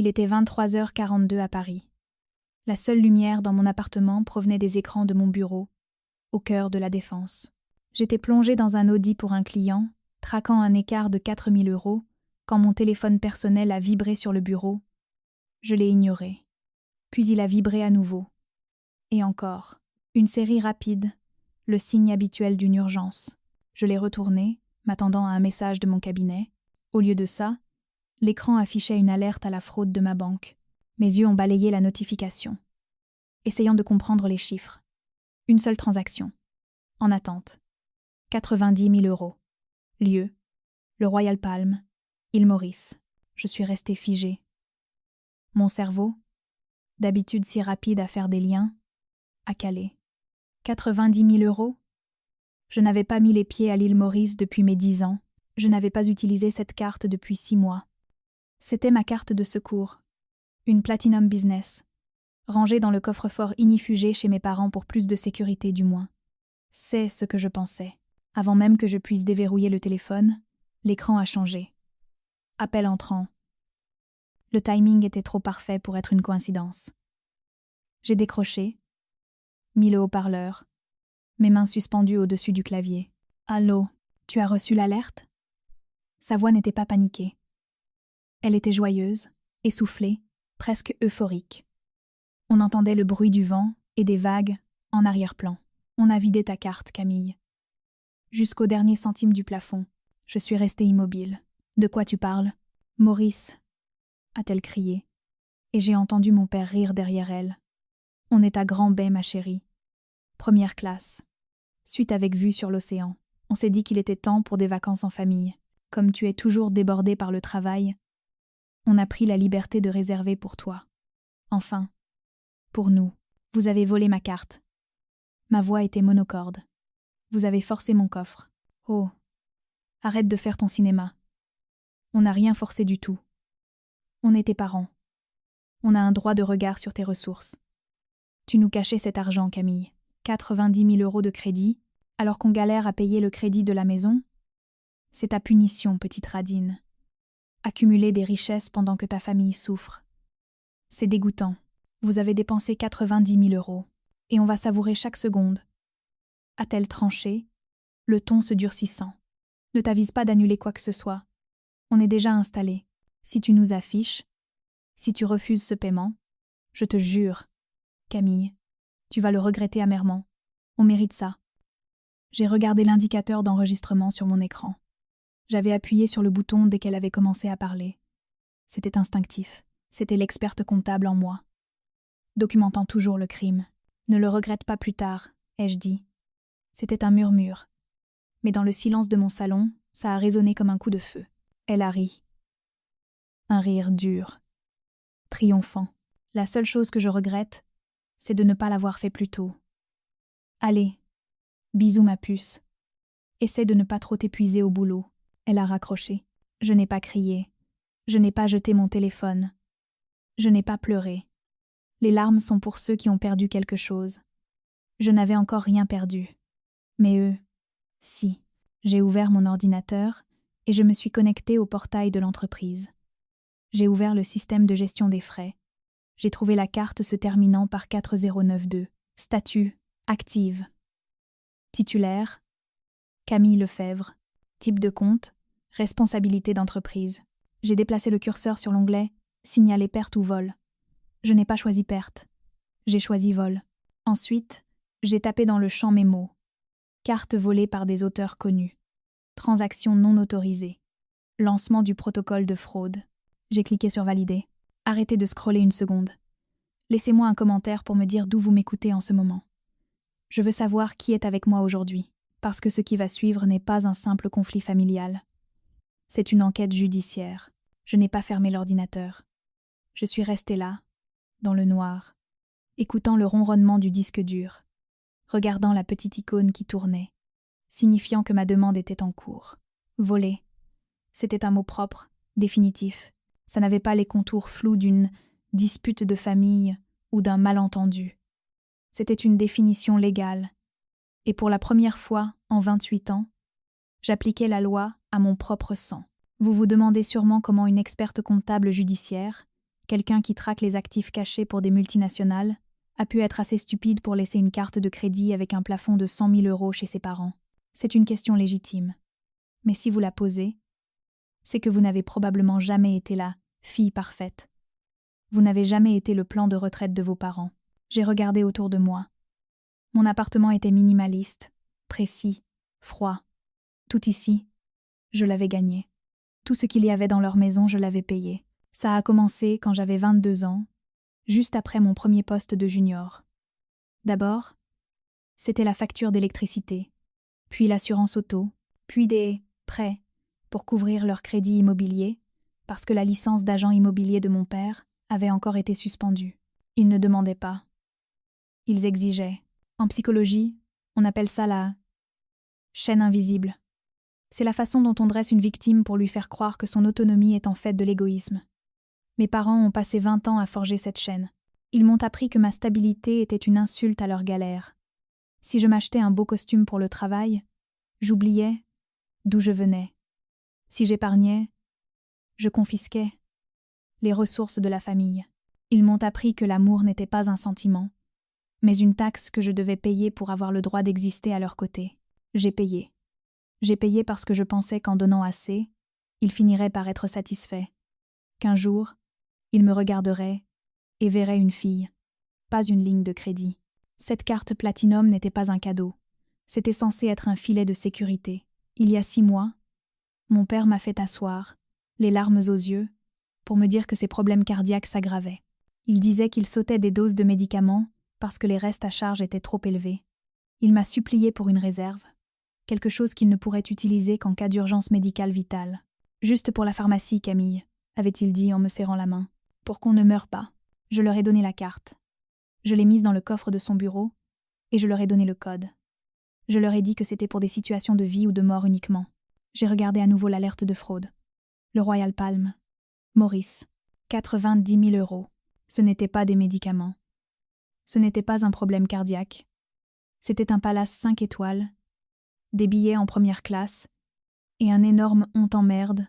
Il était 23h42 à Paris. La seule lumière dans mon appartement provenait des écrans de mon bureau, au cœur de la Défense. J'étais plongée dans un Audi pour un client, traquant un écart de 4 000 €, quand mon téléphone personnel a vibré sur le bureau. Je l'ai ignoré. Puis il a vibré à nouveau. Et encore. Une série rapide, le signe habituel d'une urgence. Je l'ai retourné, m'attendant à un message de mon cabinet. Au lieu de ça, l'écran affichait une alerte à la fraude de ma banque. Mes yeux ont balayé la notification, essayant de comprendre les chiffres. Une seule transaction. En attente. 90 000 €. Lieu. Le Royal Palm. Île Maurice. Je suis restée figée. Mon cerveau, d'habitude si rapide à faire des liens, a calé. 90 000 €? Je n'avais pas mis les pieds à l'île Maurice depuis mes 10 ans. Je n'avais pas utilisé cette carte depuis 6 mois. C'était ma carte de secours. Une Platinum Business. Rangée dans le coffre-fort ignifugé chez mes parents pour plus de sécurité du moins. C'est ce que je pensais. Avant même que je puisse déverrouiller le téléphone, l'écran a changé. Appel entrant. Le timing était trop parfait pour être une coïncidence. J'ai décroché, mis le haut-parleur, mes mains suspendues au-dessus du clavier. « Allô, tu as reçu l'alerte ?» Sa voix n'était pas paniquée. Elle était joyeuse, essoufflée, presque euphorique. On entendait le bruit du vent et des vagues en arrière-plan. « On a vidé ta carte, Camille. » Jusqu'au dernier centime du plafond, je suis restée immobile. « De quoi tu parles ?»« Maurice » a-t-elle crié, et j'ai entendu mon père rire derrière elle. « On est à Grand-Bay, ma chérie. Première classe. Suite avec vue sur l'océan. On s'est dit qu'il était temps pour des vacances en famille. Comme tu es toujours débordée par le travail, on a pris la liberté de réserver pour toi. Enfin, pour nous. Vous avez volé ma carte. » Ma voix était monocorde. « Vous avez forcé mon coffre. Oh, arrête de faire ton cinéma. On n'a rien forcé du tout. On est tes parents. On a un droit de regard sur tes ressources. Tu nous cachais cet argent, Camille. 90 000 € de crédit, alors qu'on galère à payer le crédit de la maison. C'est ta punition, petite radine. Accumuler des richesses pendant que ta famille souffre. C'est dégoûtant. Vous avez dépensé 90 000 €, et on va savourer chaque seconde. » A-t-elle tranché, le ton se durcissant. « Ne t'avise pas d'annuler quoi que ce soit. On est déjà installé. Si tu nous affiches, si tu refuses ce paiement, je te jure, Camille, tu vas le regretter amèrement. On mérite ça. » J'ai regardé l'indicateur d'enregistrement sur mon écran. J'avais appuyé sur le bouton dès qu'elle avait commencé à parler. C'était instinctif. C'était l'experte comptable en moi. Documentant toujours le crime. « Ne le regrette pas plus tard, ai-je dit. » C'était un murmure. Mais dans le silence de mon salon, ça a résonné comme un coup de feu. Elle a ri. Un rire dur. Triomphant. La seule chose que je regrette, c'est de ne pas l'avoir fait plus tôt. Allez, bisous ma puce. Essaie de ne pas trop t'épuiser au boulot. Elle a raccroché. Je n'ai pas crié. Je n'ai pas jeté mon téléphone. Je n'ai pas pleuré. Les larmes sont pour ceux qui ont perdu quelque chose. Je n'avais encore rien perdu. Mais eux, si. J'ai ouvert mon ordinateur et je me suis connectée au portail de l'entreprise. J'ai ouvert le système de gestion des frais. J'ai trouvé la carte se terminant par 4092. Statut, active. Titulaire, Camille Lefebvre. Type de compte, responsabilité d'entreprise. J'ai déplacé le curseur sur l'onglet signaler perte ou vol. Je n'ai pas choisi perte. J'ai choisi vol. Ensuite, j'ai tapé dans le champ mes mots. Carte volée par des auteurs connus. Transaction non autorisée. Lancement du protocole de fraude. J'ai cliqué sur valider. Arrêtez de scroller une seconde. Laissez-moi un commentaire pour me dire d'où vous m'écoutez en ce moment. Je veux savoir qui est avec moi aujourd'hui, parce que ce qui va suivre n'est pas un simple conflit familial. C'est une enquête judiciaire. Je n'ai pas fermé l'ordinateur. Je suis restée là, dans le noir, écoutant le ronronnement du disque dur, regardant la petite icône qui tournait, signifiant que ma demande était en cours. Voler. C'était un mot propre, définitif. Ça n'avait pas les contours flous d'une dispute de famille ou d'un malentendu. C'était une définition légale. Et pour la première fois, en 28 ans, j'appliquais la loi à mon propre sang. Vous vous demandez sûrement comment une experte comptable judiciaire, Quelqu'un qui traque les actifs cachés pour des multinationales a pu être assez stupide pour laisser une carte de crédit avec un plafond de 100 000 € chez ses parents. C'est une question légitime. Mais si vous la posez, c'est que vous n'avez probablement jamais été la fille parfaite. Vous n'avez jamais été le plan de retraite de vos parents. J'ai regardé autour de moi. Mon appartement était minimaliste, précis, froid. Tout ici, je l'avais gagné. Tout ce qu'il y avait dans leur maison, je l'avais payé. Ça a commencé quand j'avais 22 ans, juste après mon premier poste de junior. D'abord, c'était la facture d'électricité, puis l'assurance auto, puis des prêts pour couvrir leur crédit immobilier, parce que la licence d'agent immobilier de mon père avait encore été suspendue. Ils ne demandaient pas. Ils exigeaient. En psychologie, on appelle ça la chaîne invisible. C'est la façon dont on dresse une victime pour lui faire croire que son autonomie est en fait de l'égoïsme. Mes parents ont passé 20 ans à forger cette chaîne. Ils m'ont appris que ma stabilité était une insulte à leur galère. Si je m'achetais un beau costume pour le travail, j'oubliais d'où je venais. Si j'épargnais, je confisquais les ressources de la famille. Ils m'ont appris que l'amour n'était pas un sentiment, mais une taxe que je devais payer pour avoir le droit d'exister à leur côté. J'ai payé. J'ai payé parce que je pensais qu'en donnant assez, ils finiraient par être satisfaits. Qu'un jour, ils me regarderaient et verraient une fille, pas une ligne de crédit. Cette carte Platinum n'était pas un cadeau. C'était censé être un filet de sécurité. Il y a 6 mois, mon père m'a fait asseoir, les larmes aux yeux, pour me dire que ses problèmes cardiaques s'aggravaient. Il disait qu'il sautait des doses de médicaments parce que les restes à charge étaient trop élevés. Il m'a supplié pour une réserve, quelque chose qu'il ne pourrait utiliser qu'en cas d'urgence médicale vitale. Juste pour la pharmacie, Camille, avait-il dit en me serrant la main. Pour qu'on ne meure pas. Je leur ai donné la carte. Je l'ai mise dans le coffre de son bureau et je leur ai donné le code. Je leur ai dit que c'était pour des situations de vie ou de mort uniquement. J'ai regardé à nouveau l'alerte de fraude. Le Royal Palm. Maurice. 90 000 €. Ce n'était pas des médicaments. Ce n'était pas un problème cardiaque. C'était un palace 5 étoiles, des billets en première classe et un énorme honte en merde.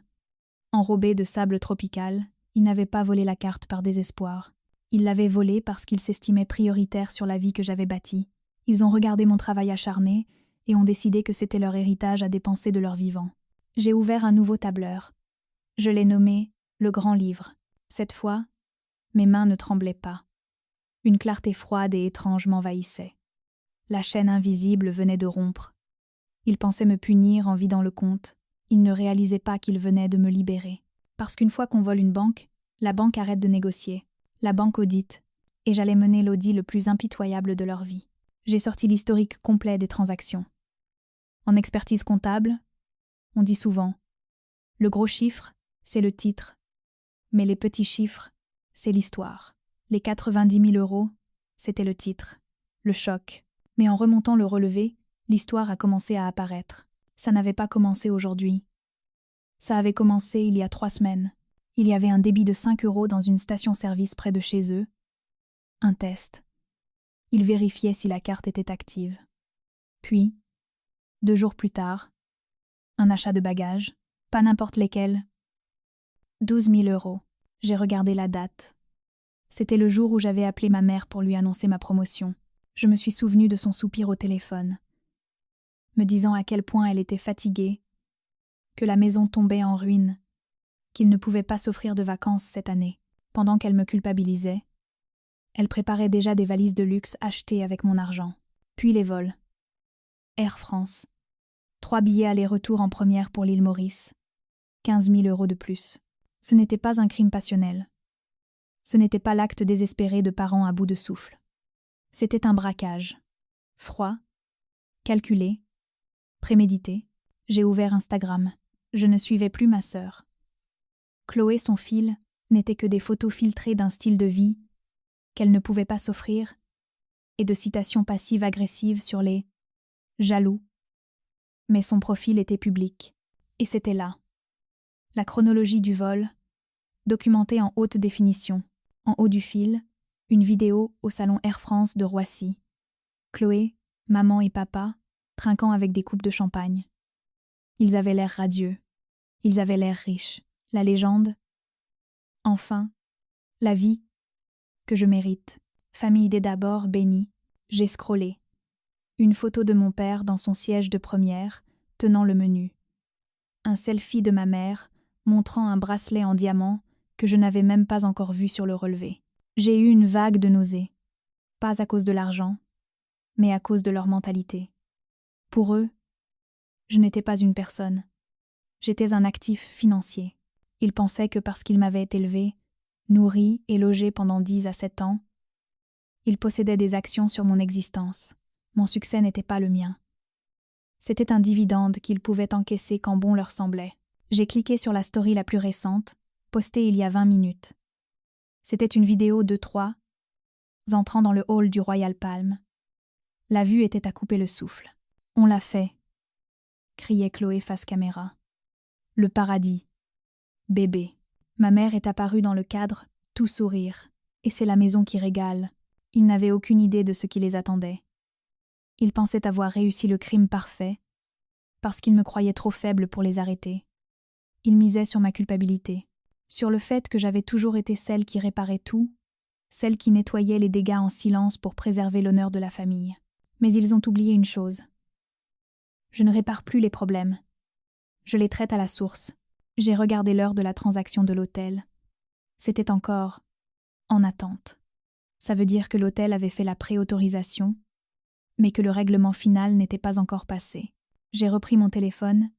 Enrobé de sable tropical, il n'avait pas volé la carte par désespoir. Il l'avait volée parce qu'il s'estimait prioritaire sur la vie que j'avais bâtie. Ils ont regardé mon travail acharné et ont décidé que c'était leur héritage à dépenser de leur vivant. J'ai ouvert un nouveau tableur. Je l'ai nommé « Le Grand Livre ». Cette fois, mes mains ne tremblaient pas. Une clarté froide et étrange m'envahissait. La chaîne invisible venait de rompre. Ils pensaient me punir en vidant le compte. Ils ne réalisaient pas qu'ils venaient de me libérer. Parce qu'une fois qu'on vole une banque, la banque arrête de négocier. La banque audite. Et j'allais mener l'audit le plus impitoyable de leur vie. J'ai sorti l'historique complet des transactions. En expertise comptable, on dit souvent « Le gros chiffre, c'est le titre. Mais les petits chiffres, c'est l'histoire. » Les 90 000 €, c'était le titre. Le choc. Mais en remontant le relevé, l'histoire a commencé à apparaître. Ça n'avait pas commencé aujourd'hui. Ça avait commencé il y a 3 semaines. Il y avait un débit de 5 € dans une station-service près de chez eux. Un test. Ils vérifiaient si la carte était active. Puis, 2 jours plus tard, un achat de bagages, pas n'importe lesquels. 12 000 €. J'ai regardé la date. C'était le jour où j'avais appelé ma mère pour lui annoncer ma promotion. Je me suis souvenu de son soupir au téléphone, me disant à quel point elle était fatiguée, que la maison tombait en ruine, qu'il ne pouvait pas s'offrir de vacances cette année. Pendant qu'elle me culpabilisait, elle préparait déjà des valises de luxe achetées avec mon argent. Puis les vols. Air France. 3 billets aller-retour en première pour l'île Maurice. 15 000 € de plus. Ce n'était pas un crime passionnel. Ce n'était pas l'acte désespéré de parents à bout de souffle. C'était un braquage. Froid, calculé, prémédité. J'ai ouvert Instagram. Je ne suivais plus ma sœur. Chloé, son fil, n'était que des photos filtrées d'un style de vie qu'elle ne pouvait pas s'offrir et de citations passives-agressives sur les jaloux. Mais son profil était public. Et c'était là. La chronologie du vol, documentée en haute définition. En haut du fil, une vidéo au salon Air France de Roissy. Chloé, maman et papa, trinquant avec des coupes de champagne. Ils avaient l'air radieux. Ils avaient l'air riches. La légende. Enfin, La vie que je mérite. Famille des d'abord bénie. J'ai scrollé. Une photo de mon père dans son siège de première, tenant le menu. Un selfie de ma mère, montrant un bracelet en diamant que je n'avais même pas encore vu sur le relevé. J'ai eu une vague de nausées. Pas à cause de l'argent, mais à cause de leur mentalité. Pour eux, je n'étais pas une personne. J'étais un actif financier. Ils pensaient que parce qu'ils m'avaient élevé, nourri et logé pendant 10 à 7 ans, ils possédaient des actions sur mon existence. Mon succès n'était pas le mien. C'était un dividende qu'ils pouvaient encaisser quand bon leur semblait. J'ai cliqué sur la story la plus récente, postée il y a 20 minutes. C'était une vidéo de 3 entrant dans le hall du Royal Palm. La vue était à couper le souffle. « On l'a fait », criait Chloé face caméra. « Le paradis. Bébé. » Ma mère est apparue dans le cadre, tout sourire. Et c'est la maison qui régale. Ils n'avaient aucune idée de ce qui les attendait. Ils pensaient avoir réussi le crime parfait, parce qu'ils me croyaient trop faible pour les arrêter. Ils misaient sur ma culpabilité, sur le fait que j'avais toujours été celle qui réparait tout, celle qui nettoyait les dégâts en silence pour préserver l'honneur de la famille. Mais ils ont oublié une chose. Je ne répare plus les problèmes. Je les traite à la source. J'ai regardé l'heure de la transaction de l'hôtel. C'était encore en attente. Ça veut dire que l'hôtel avait fait la préautorisation, mais que le règlement final n'était pas encore passé. J'ai repris mon téléphone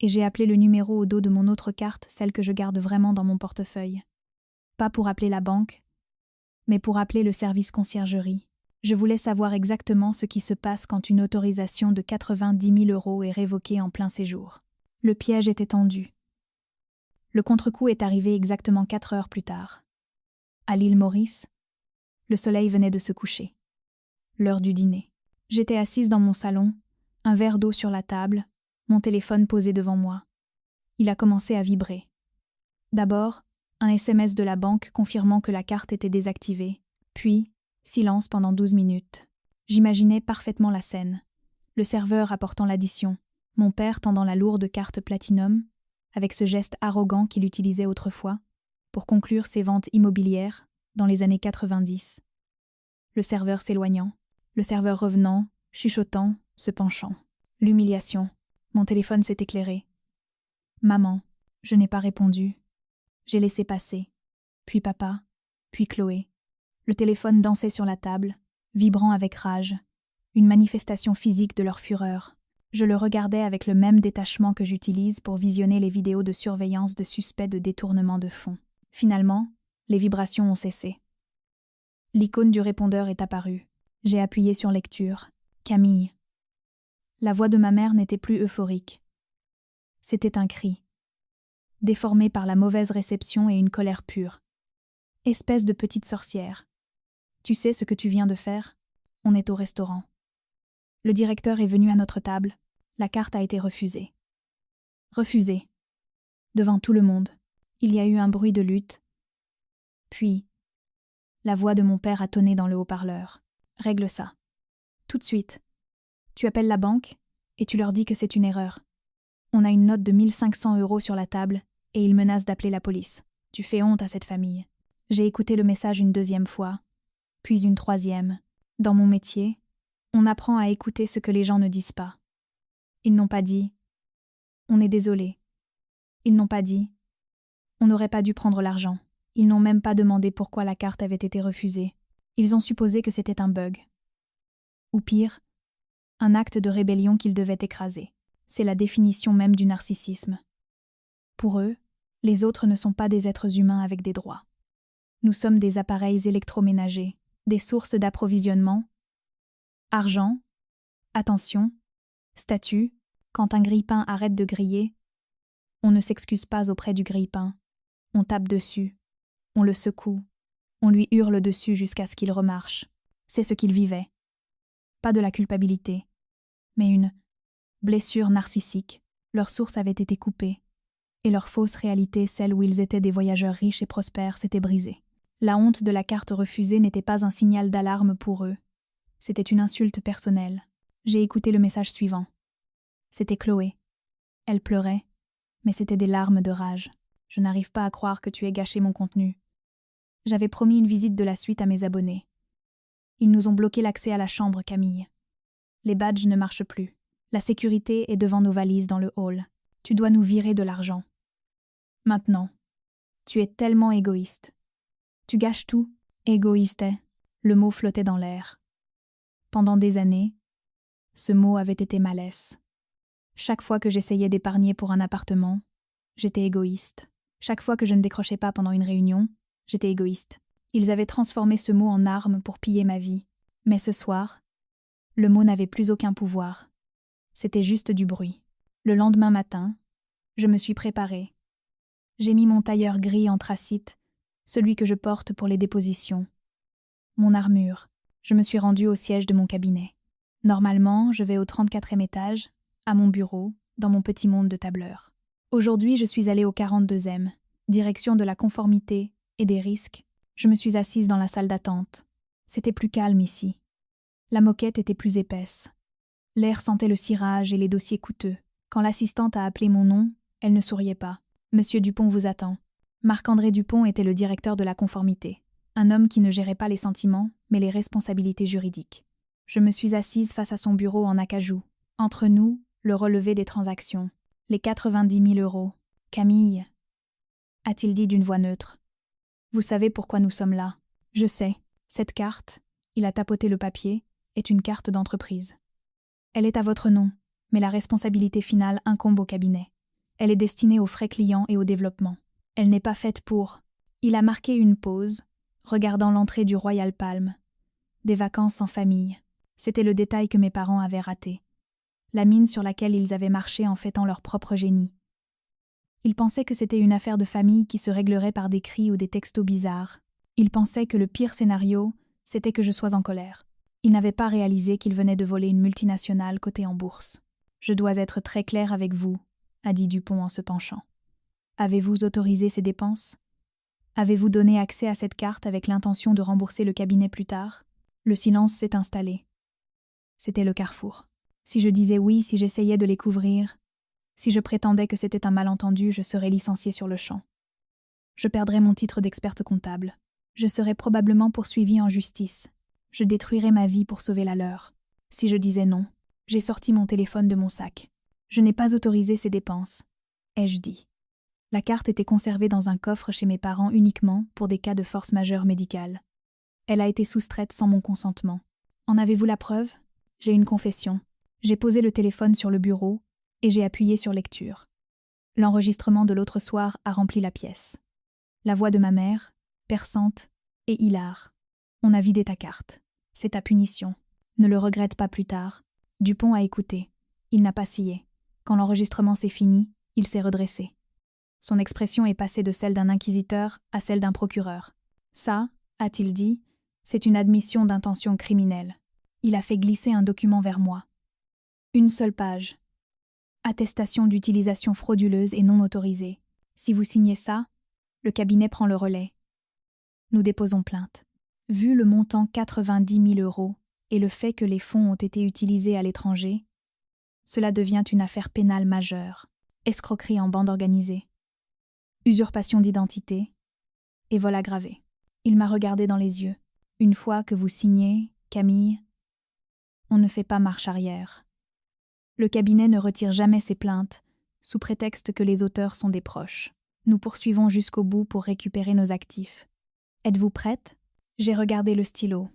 et j'ai appelé le numéro au dos de mon autre carte, celle que je garde vraiment dans mon portefeuille. Pas pour appeler la banque, mais pour appeler le service conciergerie. Je voulais savoir exactement ce qui se passe quand une autorisation de 90 000 € est révoquée en plein séjour. Le piège était tendu. Le contre-coup est arrivé exactement 4 heures plus tard. À l'île Maurice, le soleil venait de se coucher. L'heure du dîner. J'étais assise dans mon salon, un verre d'eau sur la table, mon téléphone posé devant moi. Il a commencé à vibrer. D'abord, un SMS de la banque confirmant que la carte était désactivée. Puis, silence pendant 12 minutes. J'imaginais parfaitement la scène. Le serveur apportant l'addition, mon père tendant la lourde carte Platinum, avec ce geste arrogant qu'il utilisait autrefois, pour conclure ses ventes immobilières dans les années 90. Le serveur s'éloignant, le serveur revenant, chuchotant, se penchant. L'humiliation. Mon téléphone s'est éclairé. Maman, je n'ai pas répondu. J'ai laissé passer. Puis papa, puis Chloé. Le téléphone dansait sur la table, vibrant avec rage, une manifestation physique de leur fureur. Je le regardais avec le même détachement que j'utilise pour visionner les vidéos de surveillance de suspects de détournement de fonds. Finalement, les vibrations ont cessé. L'icône du répondeur est apparue. J'ai appuyé sur lecture. Camille. La voix de ma mère n'était plus euphorique. C'était un cri, déformé par la mauvaise réception et une colère pure. Espèce de petite sorcière. Tu sais ce que tu viens de faire? On est au restaurant. Le directeur est venu à notre table. La carte a été refusée. Refusée. Devant tout le monde. Il y a eu un bruit de lutte. Puis, la voix de mon père a tonné dans le haut-parleur. Règle ça. Tout de suite. Tu appelles la banque et tu leur dis que c'est une erreur. On a une note de 1 500 € sur la table et ils menacent d'appeler la police. Tu fais honte à cette famille. J'ai écouté le message une 2e fois, puis une 3e. Dans mon métier, on apprend à écouter ce que les gens ne disent pas. Ils n'ont pas dit « On est désolé ». Ils n'ont pas dit « On n'aurait pas dû prendre l'argent ». Ils n'ont même pas demandé pourquoi la carte avait été refusée. Ils ont supposé que c'était un bug. Ou pire, un acte de rébellion qu'ils devaient écraser. C'est la définition même du narcissisme. Pour eux, les autres ne sont pas des êtres humains avec des droits. Nous sommes des appareils électroménagers, des sources d'approvisionnement, argent, attention, statut. Quand un grille-pain arrête de griller, on ne s'excuse pas auprès du grille-pain. On tape dessus, on le secoue, on lui hurle dessus jusqu'à ce qu'il remarche. C'est ce qu'ils vivaient. Pas de la culpabilité, mais une blessure narcissique. Leur source avait été coupée, et leur fausse réalité, celle où ils étaient des voyageurs riches et prospères, s'était brisée. La honte de la carte refusée n'était pas un signal d'alarme pour eux. C'était une insulte personnelle. J'ai écouté le message suivant. C'était Chloé. Elle pleurait, mais c'était des larmes de rage. Je n'arrive pas à croire que tu aies gâché mon contenu. J'avais promis une visite de la suite à mes abonnés. Ils nous ont bloqué l'accès à la chambre, Camille. Les badges ne marchent plus. La sécurité est devant nos valises dans le hall. Tu dois nous virer de l'argent. Maintenant. Tu es tellement égoïste. Tu gâches tout. Égoïste est. Le mot flottait dans l'air. Pendant des années, ce mot avait été ma laisse. Chaque fois que j'essayais d'épargner pour un appartement, j'étais égoïste. Chaque fois que je ne décrochais pas pendant une réunion, j'étais égoïste. Ils avaient transformé ce mot en arme pour piller ma vie. Mais ce soir, le mot n'avait plus aucun pouvoir. C'était juste du bruit. Le lendemain matin, je me suis préparée. J'ai mis mon tailleur gris anthracite, celui que je porte pour les dépositions. Mon armure. Je me suis rendue au siège de mon cabinet. Normalement, je vais au 34e étage, à mon bureau, dans mon petit monde de tableur. Aujourd'hui, je suis allée au 42e, direction de la conformité et des risques. Je me suis assise dans la salle d'attente. C'était plus calme ici. La moquette était plus épaisse. L'air sentait le cirage et les dossiers coûteux. Quand l'assistante a appelé mon nom, elle ne souriait pas. « Monsieur Dupont vous attend ». Marc-André Dupont était le directeur de la conformité. Un homme qui ne gérait pas les sentiments, mais les responsabilités juridiques. Je me suis assise face à son bureau en acajou. Entre nous, le relevé des transactions. Les 90 000 €. « Camille » a-t-il dit d'une voix neutre. « Vous savez pourquoi nous sommes là. Je sais. Cette carte, il a tapoté le papier, est une carte d'entreprise. Elle est à votre nom, mais la responsabilité finale incombe au cabinet. Elle est destinée aux frais clients et au développement. Elle n'est pas faite pour... » Il a marqué une pause, regardant l'entrée du Royal Palm. Des vacances en famille. C'était le détail que mes parents avaient raté. La mine sur laquelle ils avaient marché en fêtant leur propre génie. Ils pensaient que c'était une affaire de famille qui se réglerait par des cris ou des textos bizarres. Ils pensaient que le pire scénario, c'était que je sois en colère. Ils n'avaient pas réalisé qu'ils venaient de voler une multinationale cotée en bourse. « Je dois être très clair avec vous », a dit Dupont en se penchant. « Avez-vous autorisé ces dépenses ? Avez-vous donné accès à cette carte avec l'intention de rembourser le cabinet plus tard ?» Le silence s'est installé. C'était le carrefour. Si je disais oui, si j'essayais de les couvrir, si je prétendais que c'était un malentendu, je serais licenciée sur le champ. Je perdrais mon titre d'experte comptable. Je serais probablement poursuivie en justice. Je détruirais ma vie pour sauver la leur. Si je disais non, j'ai sorti mon téléphone de mon sac. Je n'ai pas autorisé ces dépenses, ai-je dit. La carte était conservée dans un coffre chez mes parents uniquement pour des cas de force majeure médicale. Elle a été soustraite sans mon consentement. En avez-vous la preuve ? J'ai une confession. J'ai posé le téléphone sur le bureau et j'ai appuyé sur lecture. L'enregistrement de l'autre soir a rempli la pièce. La voix de ma mère, perçante et hilare. On a vidé ta carte. C'est ta punition. Ne le regrette pas plus tard. Dupont a écouté. Il n'a pas scié. Quand l'enregistrement s'est fini, il s'est redressé. Son expression est passée de celle d'un inquisiteur à celle d'un procureur. Ça, a-t-il dit, c'est une admission d'intention criminelle. Il a fait glisser un document vers moi. Une seule page. Attestation d'utilisation frauduleuse et non autorisée. Si vous signez ça, le cabinet prend le relais. Nous déposons plainte. Vu le montant 90 000 € et le fait que les fonds ont été utilisés à l'étranger, cela devient une affaire pénale majeure. Escroquerie en bande organisée. Usurpation d'identité et vol aggravé. Il m'a regardé dans les yeux. Une fois que vous signez, Camille, on ne fait pas marche arrière. Le cabinet ne retire jamais ses plaintes, sous prétexte que les auteurs sont des proches. Nous poursuivons jusqu'au bout pour récupérer nos actifs. Êtes-vous prête ? J'ai regardé le stylo.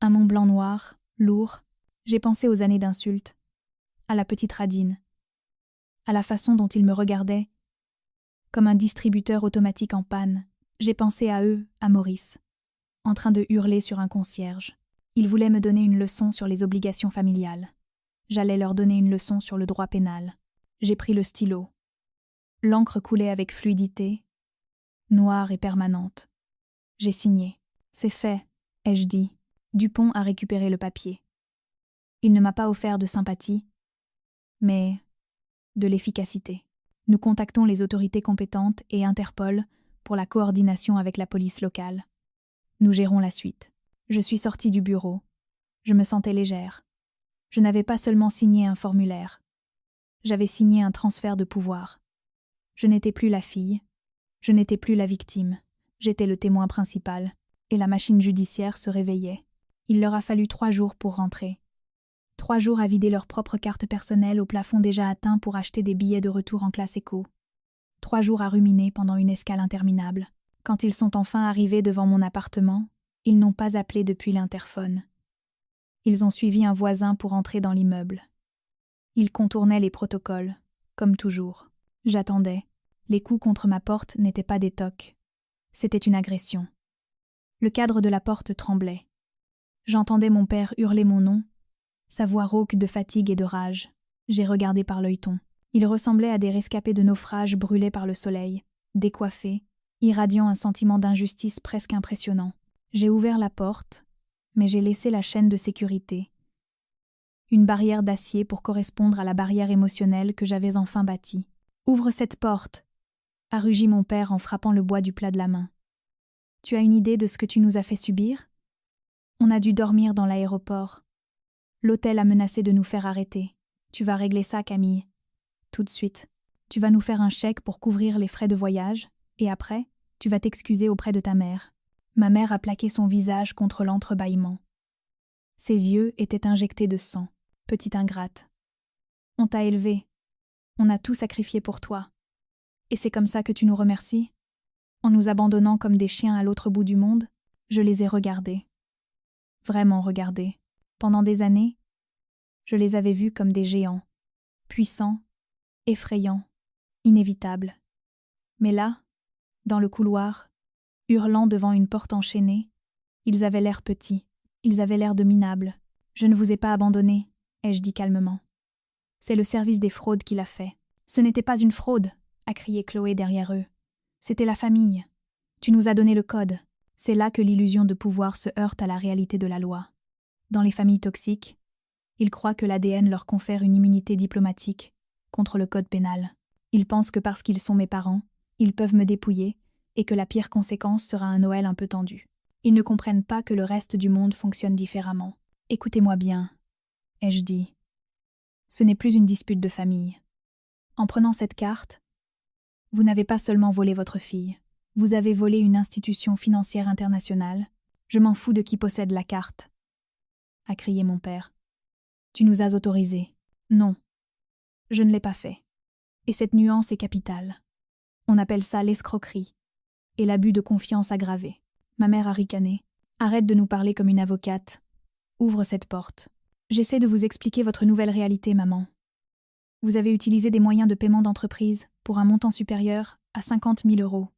Un Mont Blanc noir, lourd, j'ai pensé aux années d'insultes, à la petite radine, à la façon dont il me regardait, comme un distributeur automatique en panne. J'ai pensé à eux, à Maurice, en train de hurler sur un concierge. Il voulait me donner une leçon sur les obligations familiales. J'allais leur donner une leçon sur le droit pénal. J'ai pris le stylo. L'encre coulait avec fluidité, noire et permanente. J'ai signé. C'est fait, ai-je dit. Dupont a récupéré le papier. Il ne m'a pas offert de sympathie, mais de l'efficacité. Nous contactons les autorités compétentes et Interpol pour la coordination avec la police locale. Nous gérons la suite. Je suis sortie du bureau. Je me sentais légère. Je n'avais pas seulement signé un formulaire. J'avais signé un transfert de pouvoir. Je n'étais plus la fille. Je n'étais plus la victime. J'étais le témoin principal, et la machine judiciaire se réveillait. Il leur a fallu 3 jours pour rentrer. 3 jours à vider leur propre carte personnelle au plafond déjà atteint pour acheter des billets de retour en classe éco. 3 jours à ruminer pendant une escale interminable. Quand ils sont enfin arrivés devant mon appartement, ils n'ont pas appelé depuis l'interphone. Ils ont suivi un voisin pour entrer dans l'immeuble. Ils contournaient les protocoles, comme toujours. J'attendais. Les coups contre ma porte n'étaient pas des tocs. C'était une agression. Le cadre de la porte tremblait. J'entendais mon père hurler mon nom, sa voix rauque de fatigue et de rage. J'ai regardé par l'œilleton. Il ressemblait à des rescapés de naufrage brûlés par le soleil, décoiffés, irradiant un sentiment d'injustice presque impressionnant. J'ai ouvert la porte, mais j'ai laissé la chaîne de sécurité. Une barrière d'acier pour correspondre à la barrière émotionnelle que j'avais enfin bâtie. « Ouvre cette porte !» a rugi mon père en frappant le bois du plat de la main. « Tu as une idée de ce que tu nous as fait subir ? On a dû dormir dans l'aéroport. L'hôtel a menacé de nous faire arrêter. Tu vas régler ça, Camille. Tout de suite. Tu vas nous faire un chèque pour couvrir les frais de voyage, et après, tu vas t'excuser auprès de ta mère. » Ma mère a plaqué son visage contre l'entrebâillement. Ses yeux étaient injectés de sang. Petite ingrate. On t'a élevée. On a tout sacrifié pour toi. Et c'est comme ça que tu nous remercies ? En nous abandonnant comme des chiens à l'autre bout du monde, je les ai regardés. Vraiment regardés. Pendant des années, je les avais vus comme des géants. Puissants, effrayants, inévitables. Mais là, dans le couloir, hurlant devant une porte enchaînée, ils avaient l'air petits, ils avaient l'air de minables. « Je ne vous ai pas abandonné », ai-je dit calmement. « C'est le service des fraudes qui l'a fait. »« Ce n'était pas une fraude », a crié Chloé derrière eux. « C'était la famille. Tu nous as donné le code. » C'est là que l'illusion de pouvoir se heurte à la réalité de la loi. Dans les familles toxiques, ils croient que l'ADN leur confère une immunité diplomatique contre le code pénal. Ils pensent que parce qu'ils sont mes parents, ils peuvent me dépouiller et que la pire conséquence sera un Noël un peu tendu. Ils ne comprennent pas que le reste du monde fonctionne différemment. « Écoutez-moi bien », ai-je dit. Ce n'est plus une dispute de famille. En prenant cette carte, vous n'avez pas seulement volé votre fille, vous avez volé une institution financière internationale. Je m'en fous de qui possède la carte, a crié mon père. Tu nous as autorisés. Non, je ne l'ai pas fait. Et cette nuance est capitale. On appelle ça l'escroquerie et l'abus de confiance aggravé. Ma mère a ricané. Arrête de nous parler comme une avocate. Ouvre cette porte. J'essaie de vous expliquer votre nouvelle réalité, maman. Vous avez utilisé des moyens de paiement d'entreprise pour un montant supérieur à 50 000 €.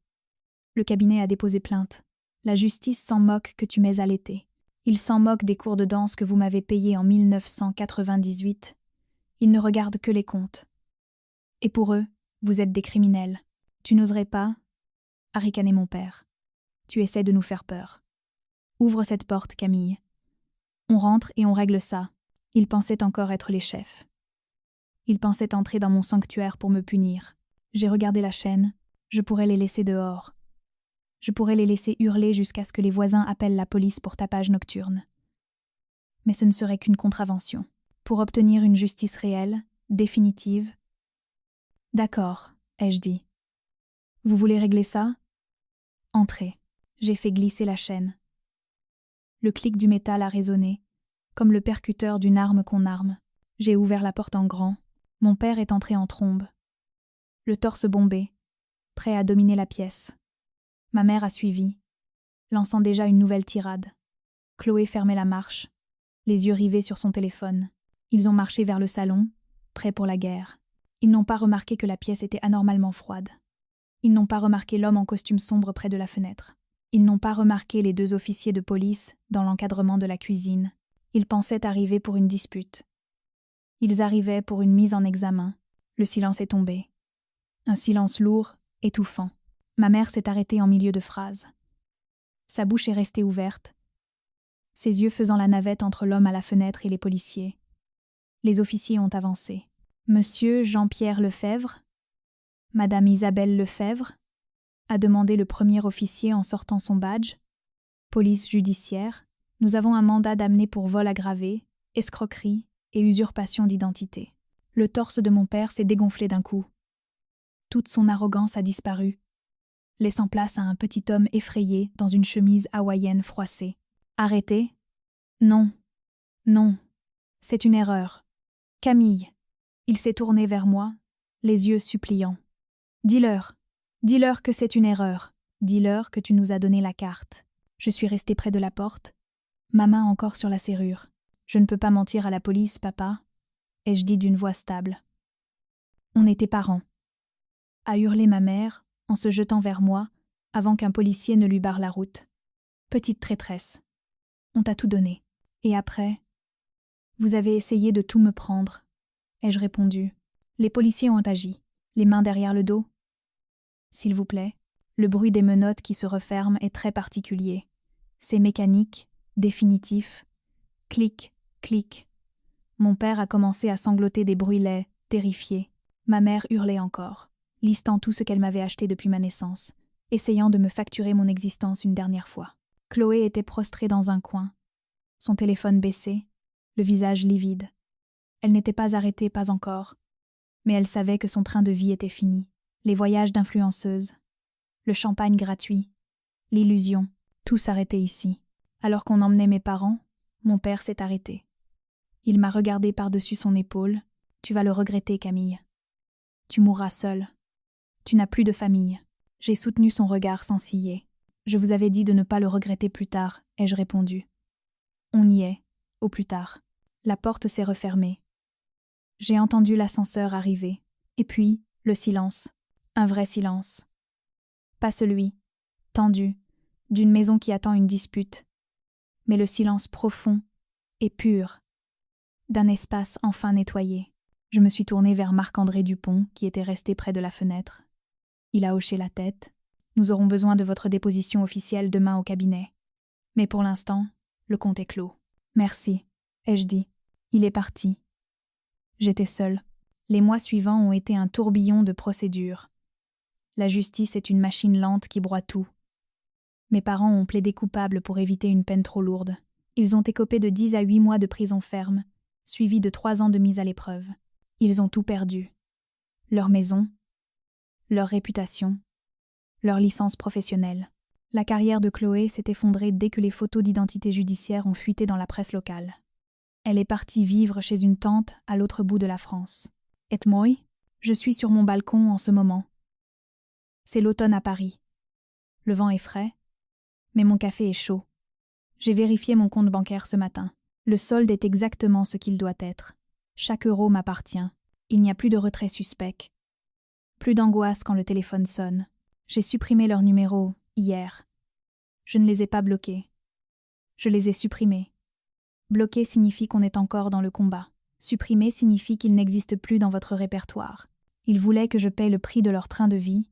Le cabinet a déposé plainte. La justice s'en moque que tu m'aies allaitée. Il s'en moque des cours de danse que vous m'avez payés en 1998. Ils ne regardent que les comptes. Et pour eux, vous êtes des criminels. Tu n'oserais pas, a ricané mon père. Tu essaies de nous faire peur. Ouvre cette porte, Camille. On rentre et on règle ça. Ils pensaient encore être les chefs. Ils pensaient entrer dans mon sanctuaire pour me punir. J'ai regardé la chaîne. Je pourrais les laisser dehors. Je pourrais les laisser hurler jusqu'à ce que les voisins appellent la police pour tapage nocturne. Mais ce ne serait qu'une contravention. Pour obtenir une justice réelle, définitive. D'accord, ai-je dit. Vous voulez régler ça ? Entrez. J'ai fait glisser la chaîne. Le clic du métal a résonné, comme le percuteur d'une arme qu'on arme. J'ai ouvert la porte en grand. Mon père est entré en trombe. Le torse bombé, prêt à dominer la pièce. Ma mère a suivi, lançant déjà une nouvelle tirade. Chloé fermait la marche, les yeux rivés sur son téléphone. Ils ont marché vers le salon, prêts pour la guerre. Ils n'ont pas remarqué que la pièce était anormalement froide. Ils n'ont pas remarqué l'homme en costume sombre près de la fenêtre. Ils n'ont pas remarqué les 2 officiers de police dans l'encadrement de la cuisine. Ils pensaient arriver pour une dispute. Ils arrivaient pour une mise en examen. Le silence est tombé. Un silence lourd, étouffant. Ma mère s'est arrêtée en milieu de phrase. Sa bouche est restée ouverte, ses yeux faisant la navette entre l'homme à la fenêtre et les policiers. Les officiers ont avancé. Monsieur Jean-Pierre Lefebvre ? Madame Isabelle Lefebvre ? A demandé le premier officier en sortant son badge. Police judiciaire. Nous avons un mandat d'amener pour vol aggravé, escroquerie et usurpation d'identité. Le torse de mon père s'est dégonflé d'un coup. Toute son arrogance a disparu. laissant place à un petit homme effrayé dans une chemise hawaïenne froissée. « Arrêtez ? Non. Non. C'est une erreur. Camille. » Il s'est tourné vers moi, les yeux suppliants. « Dis-leur. Dis-leur que c'est une erreur. Dis-leur que tu nous as donné la carte. » Je suis restée près de la porte, ma main encore sur la serrure. « Je ne peux pas mentir à la police, papa, » ai-je dit d'une voix stable. On était parents. A hurlé ma mère, en se jetant vers moi, avant qu'un policier ne lui barre la route. Petite traîtresse. On t'a tout donné. Et après, vous avez essayé de tout me prendre, ai-je répondu. Les policiers ont agi, les mains derrière le dos. S'il vous plaît, le bruit des menottes qui se referment est très particulier. C'est mécanique, définitif. Clic, clic. Mon père a commencé à sangloter des bruits laids, terrifié. Ma mère hurlait encore, listant tout ce qu'elle m'avait acheté depuis ma naissance, essayant de me facturer mon existence une dernière fois. Chloé était prostrée dans un coin, son téléphone baissé, le visage livide. Elle n'était pas arrêtée, pas encore, mais elle savait que son train de vie était fini. Les voyages d'influenceuse, le champagne gratuit, l'illusion, tout s'arrêtait ici. Alors qu'on emmenait mes parents, mon père s'est arrêté. Il m'a regardé par-dessus son épaule. « Tu vas le regretter, Camille. Tu mourras seule. Tu n'as plus de famille. » J'ai soutenu son regard sans ciller. « Je vous avais dit de ne pas le regretter plus tard, » ai-je répondu. On y est, au plus tard. La porte s'est refermée. J'ai entendu l'ascenseur arriver. Et puis, le silence. Un vrai silence. Pas celui, tendu, d'une maison qui attend une dispute, mais le silence profond et pur d'un espace enfin nettoyé. Je me suis tournée vers Marc-André Dupont, qui était resté près de la fenêtre. Il a hoché la tête. « Nous aurons besoin de votre déposition officielle demain au cabinet. Mais pour l'instant, le compte est clos. »« Merci, » ai-je dit. Il est parti. J'étais seule. Les mois suivants ont été un tourbillon de procédures. La justice est une machine lente qui broie tout. Mes parents ont plaidé coupable pour éviter une peine trop lourde. Ils ont écopé de 10 à 8 mois de prison ferme, suivis de 3 ans de mise à l'épreuve. Ils ont tout perdu. Leur maison, leur réputation, leur licence professionnelle. La carrière de Chloé s'est effondrée dès que les photos d'identité judiciaire ont fuité dans la presse locale. Elle est partie vivre chez une tante à l'autre bout de la France. Et moi, je suis sur mon balcon en ce moment. C'est l'automne à Paris. Le vent est frais, mais mon café est chaud. J'ai vérifié mon compte bancaire ce matin. Le solde est exactement ce qu'il doit être. Chaque euro m'appartient. Il n'y a plus de retrait suspect. Plus d'angoisse quand le téléphone sonne. J'ai supprimé leur numéro hier. Je ne les ai pas bloqués. Je les ai supprimés. Bloquer signifie qu'on est encore dans le combat. Supprimer signifie qu'ils n'existent plus dans votre répertoire. Ils voulaient que je paie le prix de leur train de vie.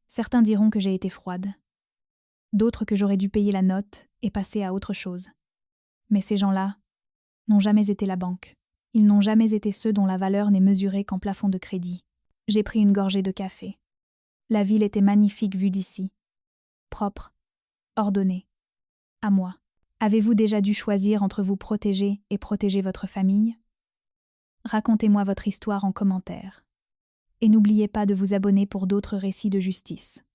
Certains diront que j'ai été froide. D'autres que j'aurais dû payer la note et passer à autre chose. Mais ces gens-là n'ont jamais été la banque. Ils n'ont jamais été ceux dont la valeur n'est mesurée qu'en plafond de crédit. J'ai pris une gorgée de café. La ville était magnifique vue d'ici. Propre, ordonnée. À moi. Avez-vous déjà dû choisir entre vous protéger et protéger votre famille ? Racontez-moi votre histoire en commentaire. Et n'oubliez pas de vous abonner pour d'autres récits de justice.